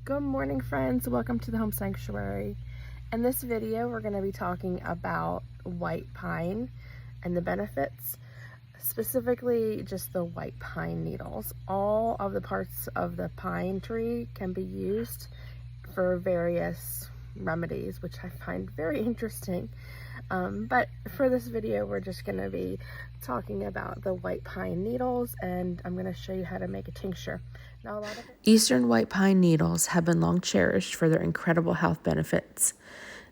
Good morning, friends. Welcome to the Home Sanctuary. In this video, we're going to be talking about white pine and the benefits, specifically just the white pine needles. All of the parts of the pine tree can be used for various remedies, which I find very interesting. But for this video, we're just going to be talking about the white pine needles, and I'm going to show you how to make a tincture. Now, Eastern white pine needles have been long cherished for their incredible health benefits.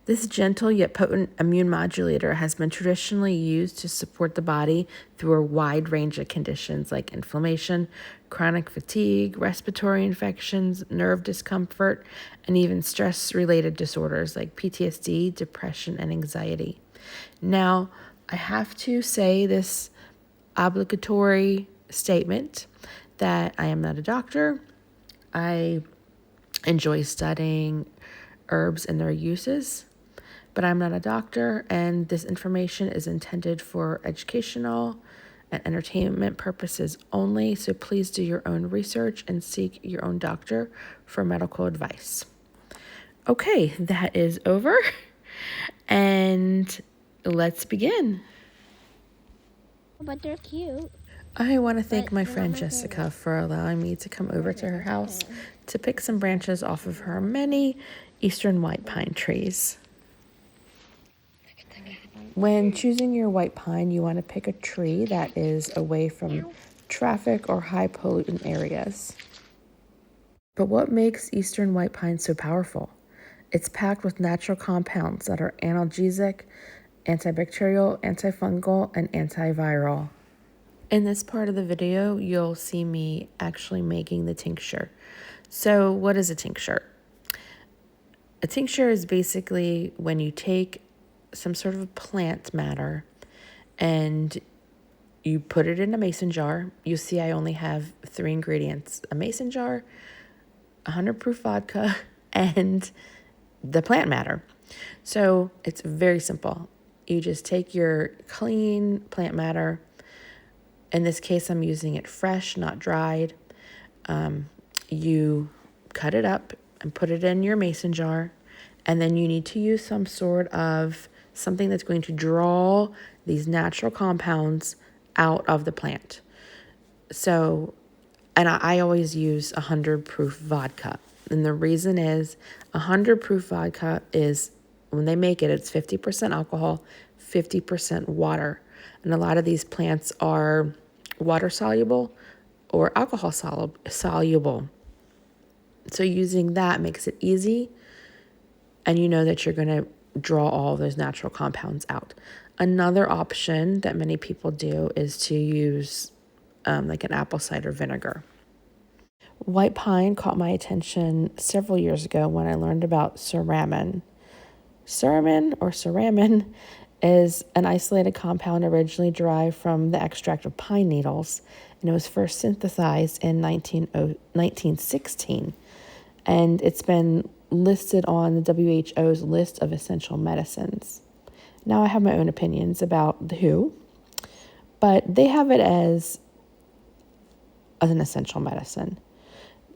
This gentle yet potent immune modulator has been traditionally used to support the body through a wide range of conditions like inflammation, chronic fatigue, respiratory infections, nerve discomfort, and even stress-related disorders like PTSD, depression, and anxiety. Now, I have to say this obligatory statement that I am not a doctor. I enjoy studying herbs and their uses, but I'm not a doctor, and this information is intended for educational and entertainment purposes only, so please do your own research and seek your own doctor for medical advice. Okay, that is over, and let's begin. But they're cute. I want to thank my friend Jessica for allowing me to come over to her house to pick some branches off of her many eastern white pine trees. When choosing your white pine, you want to pick a tree that is away from traffic or high pollutant areas. But what makes eastern white pine so powerful? It's packed with natural compounds that are analgesic, antibacterial, antifungal, and antiviral. In this part of the video, you'll see me actually making the tincture. So what is a tincture? A tincture is basically when you take some sort of plant matter and you put it in a mason jar. You see I only have 3 ingredients: a mason jar, 100 proof vodka, and the plant matter. So it's very simple. You just take your clean plant matter. In this case, I'm using it fresh, not dried. You cut it up and put it in your mason jar, and then you need to use some sort of something that's going to draw these natural compounds out of the plant. So, and I always use 100 proof vodka. And the reason is 100 proof vodka is, when they make it, it's 50% alcohol, 50% water. And a lot of these plants are water soluble or alcohol soluble. So using that makes it easy, and you know that you're going to draw all those natural compounds out. Another option that many people do is to use like an apple cider vinegar. White pine caught my attention several years ago when I learned about suramin. Suramin is an isolated compound originally derived from the extract of pine needles, and it was first synthesized in 1916. And it's been listed on the WHO's list of essential medicines. Now, I have my own opinions about the WHO, but they have it as an essential medicine.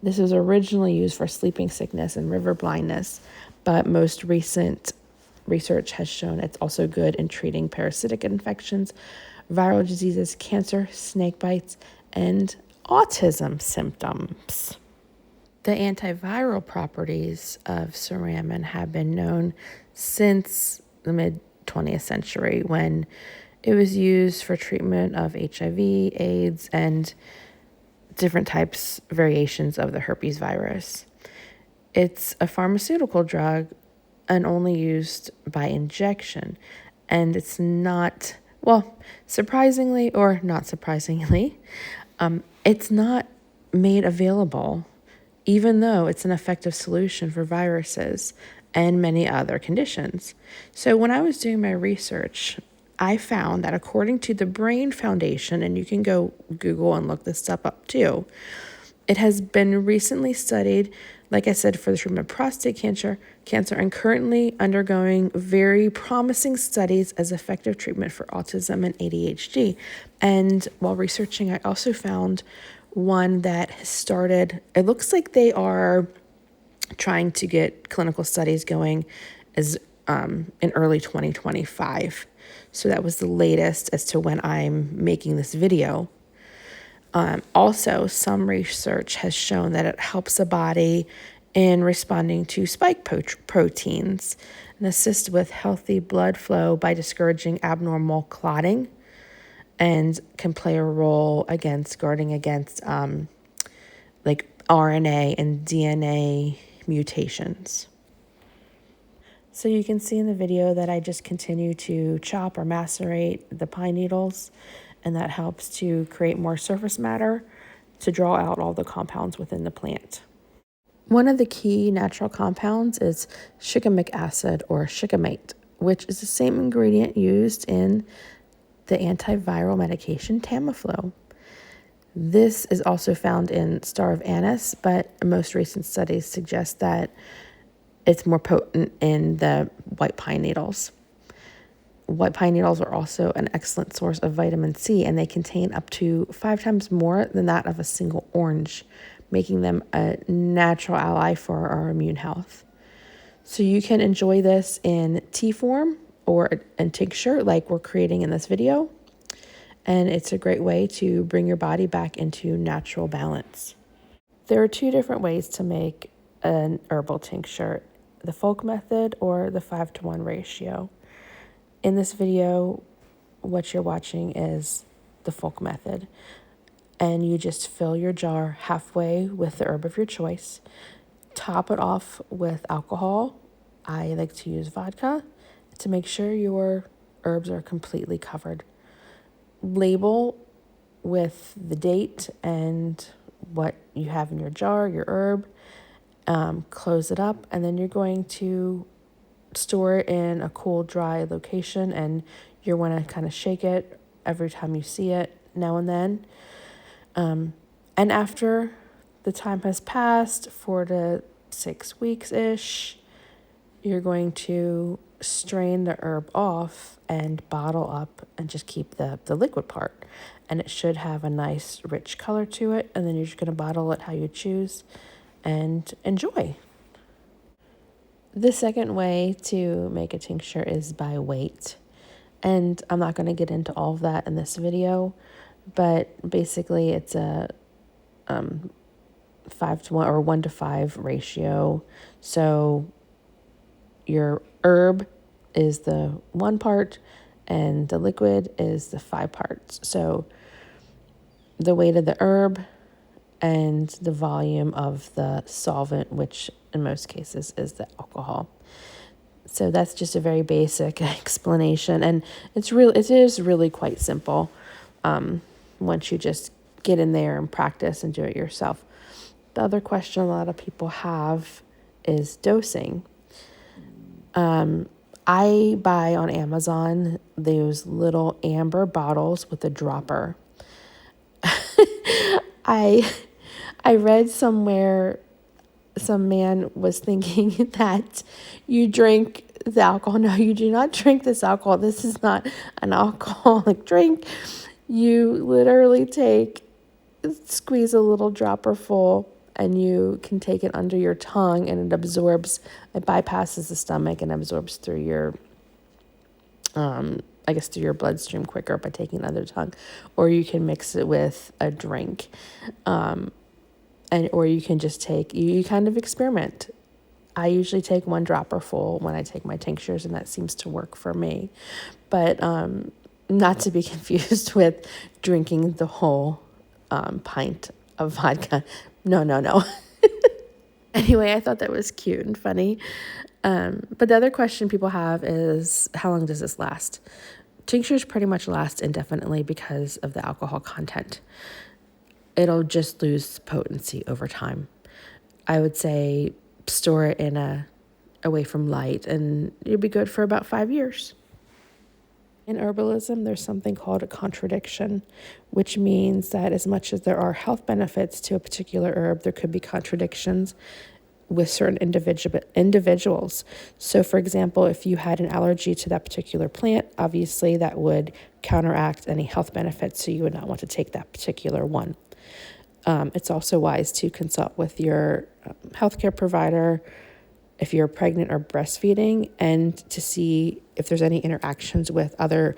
This was originally used for sleeping sickness and river blindness, but most recent research has shown it's also good in treating parasitic infections, viral diseases, cancer, snake bites, and autism symptoms. The antiviral properties of suramin have been known since the mid-20th century, when it was used for treatment of HIV, AIDS, and different variations of the herpes virus. It's a pharmaceutical drug and only used by injection. And it's not, surprisingly or not surprisingly, it's not made available, even though it's an effective solution for viruses and many other conditions. So when I was doing my research, I found that according to the Brain Foundation, and you can go Google and look this stuff up too, it has been recently studied, like I said, for the treatment of prostate cancer, and currently undergoing very promising studies as effective treatment for autism and ADHD. And while researching, I also found one that has started, it looks like they are trying to get clinical studies going as in early 2025. So that was the latest as to when I'm making this video. Also, some research has shown that it helps the body in responding to spike proteins and assist with healthy blood flow by discouraging abnormal clotting, and can play a role against guarding against like RNA and DNA mutations. So you can see in the video that I just continue to chop or macerate the pine needles, and that helps to create more surface matter to draw out all the compounds within the plant. One of the key natural compounds is shikimic acid or shikimate, which is the same ingredient used in the antiviral medication Tamiflu. This is also found in star of anise, but most recent studies suggest that it's more potent in the white pine needles. White pine needles are also an excellent source of vitamin C, and they contain up to 5 times more than that of a single orange, making them a natural ally for our immune health. So you can enjoy this in tea form or in tincture like we're creating in this video. And it's a great way to bring your body back into natural balance. There are 2 different ways to make an herbal tincture, the folk method or the 5-to-1 ratio. In this video, what you're watching is the folk method, and you just fill your jar halfway with the herb of your choice, top it off with alcohol. I like to use vodka to make sure your herbs are completely covered. Label with the date and what you have in your jar, your herb, close it up, and then you're going to store it in a cool, dry location, and you want to kind of shake it every time you see it now and then. And after the time has passed, 4 to 6 weeks-ish, you're going to strain the herb off and bottle up and just keep the liquid part. And it should have a nice, rich color to it. And then you're just going to bottle it how you choose and enjoy. The second way to make a tincture is by weight. And I'm not going to get into all of that in this video, but basically it's a 5-to-1 or 1-to-5 ratio. So your herb is the 1 part and the liquid is the 5 parts. So the weight of the herb and the volume of the solvent, which in most cases is the alcohol. So that's just a very basic explanation, and it is really quite simple once you just get in there and practice and do it yourself. The other question a lot of people have is dosing. I buy on Amazon those little amber bottles with a dropper. I read somewhere some man was thinking that you drink the alcohol. No, you do not drink this alcohol. This is not an alcoholic drink. You literally squeeze a little dropper full, and you can take it under your tongue, and it bypasses the stomach and absorbs through your, through your bloodstream quicker by taking it under the tongue. Or you can mix it with a drink. Or you can just you kind of experiment. I usually take 1 dropper full when I take my tinctures, and that seems to work for me. But not to be confused with drinking the whole pint of vodka. No. Anyway, I thought that was cute and funny. But the other question people have is, how long does this last? Tinctures pretty much last indefinitely because of the alcohol content. It'll just lose potency over time. I would say store it away from light, and you'll be good for about 5 years. In herbalism, there's something called a contradiction, which means that as much as there are health benefits to a particular herb, there could be contradictions with certain individuals. So, for example, if you had an allergy to that particular plant, obviously that would counteract any health benefits, so you would not want to take that particular one. It's also wise to consult with your healthcare provider if you're pregnant or breastfeeding, and to see if there's any interactions with other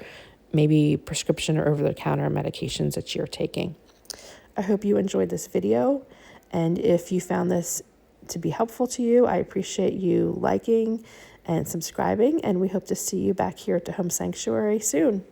maybe prescription or over-the-counter medications that you're taking. I hope you enjoyed this video, and if you found this to be helpful to you, I appreciate you liking and subscribing, and we hope to see you back here at the Home Sanctuary soon.